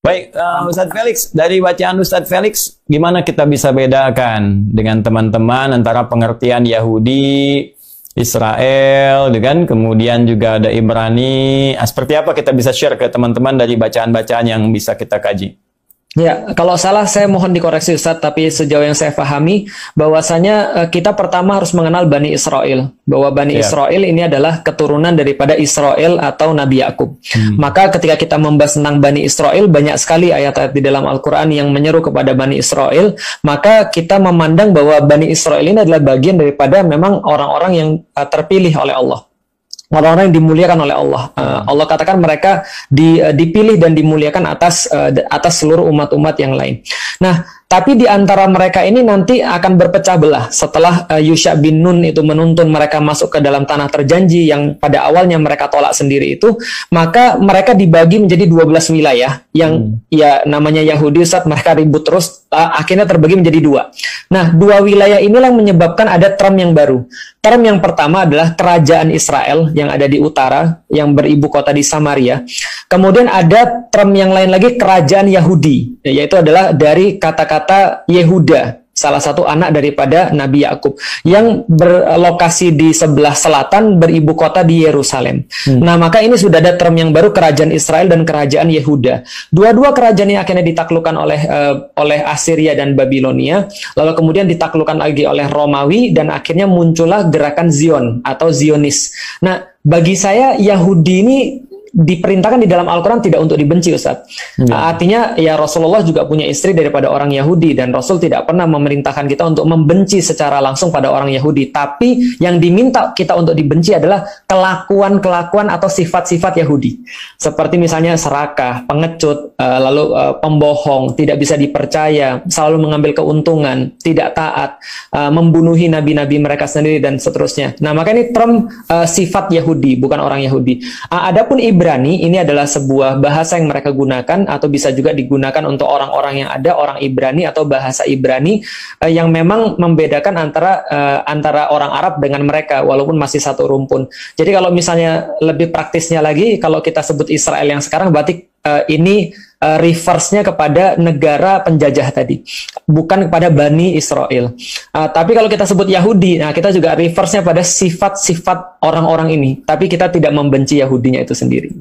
Baik, Ustadz Felix, dari bacaan Ustadz Felix, gimana kita bisa bedakan dengan teman-teman antara pengertian Yahudi, Israel, dengan kemudian juga ada Ibrani. Seperti apa kita bisa share ke teman-teman dari bacaan-bacaan yang bisa kita kaji? Ya, kalau salah saya mohon dikoreksi Ustadz, tapi sejauh yang saya pahami, bahwasanya kita pertama harus mengenal Bani Israel. Bahwa Bani Israel ini adalah keturunan daripada Israel atau Nabi Yakub. Maka ketika kita membahas tentang Bani Israel, banyak sekali ayat-ayat di dalam Al-Quran yang menyeru kepada Bani Israel. Maka kita memandang bahwa Bani Israel ini adalah bagian daripada memang orang-orang yang terpilih oleh Allah. Orang-orang yang dimuliakan oleh Allah. Allah katakan mereka dipilih dan dimuliakan atas seluruh umat-umat yang lain. Nah, tapi di antara mereka ini nanti akan berpecah belah setelah Yusha bin Nun itu menuntun mereka masuk ke dalam tanah terjanji yang pada awalnya mereka tolak sendiri itu, maka mereka dibagi menjadi 12 wilayah yang ya namanya Yahudi, saat mereka ribut terus, akhirnya terbagi menjadi 2. Nah, 2 wilayah inilah yang menyebabkan ada term yang baru. Term yang pertama adalah kerajaan Israel yang ada di utara, yang beribu kota di Samaria. Kemudian ada term yang lain lagi, kerajaan Yahudi, yaitu adalah dari kata-kata Yehuda, salah satu anak daripada Nabi Yakub, yang berlokasi di sebelah selatan, beribu kota di Yerusalem. Nah, maka ini sudah ada term yang baru, kerajaan Israel dan kerajaan Yehuda. Dua-dua kerajaan ini akhirnya ditaklukkan oleh Assyria dan Babilonia, lalu kemudian ditaklukkan lagi oleh Romawi, dan akhirnya muncullah gerakan Zion atau Zionis. Nah, bagi saya Yahudi ini diperintahkan di dalam Al-Quran tidak untuk dibenci, Ustaz. Artinya ya Rasulullah juga punya istri daripada orang Yahudi, dan Rasul tidak pernah memerintahkan kita untuk membenci secara langsung pada orang Yahudi. Tapi yang diminta kita untuk dibenci adalah kelakuan-kelakuan atau sifat-sifat Yahudi. Seperti misalnya serakah, pengecut, lalu pembohong, tidak bisa dipercaya, selalu mengambil keuntungan, tidak taat, membunuhi nabi-nabi mereka sendiri, dan seterusnya. Nah, maka ini term sifat Yahudi, bukan orang Yahudi. Adapun Ibrani, ini adalah sebuah bahasa yang mereka gunakan, atau bisa juga digunakan untuk orang-orang yang ada orang Ibrani atau bahasa Ibrani yang memang membedakan antara orang Arab dengan mereka, walaupun masih satu rumpun. Jadi kalau misalnya lebih praktisnya lagi, kalau kita sebut Israel yang sekarang, berarti ini reverse-nya kepada negara penjajah tadi, bukan kepada Bani Israel. Tapi kalau kita sebut Yahudi, nah kita juga reverse-nya pada sifat-sifat orang-orang ini, tapi kita tidak membenci Yahudinya itu sendiri.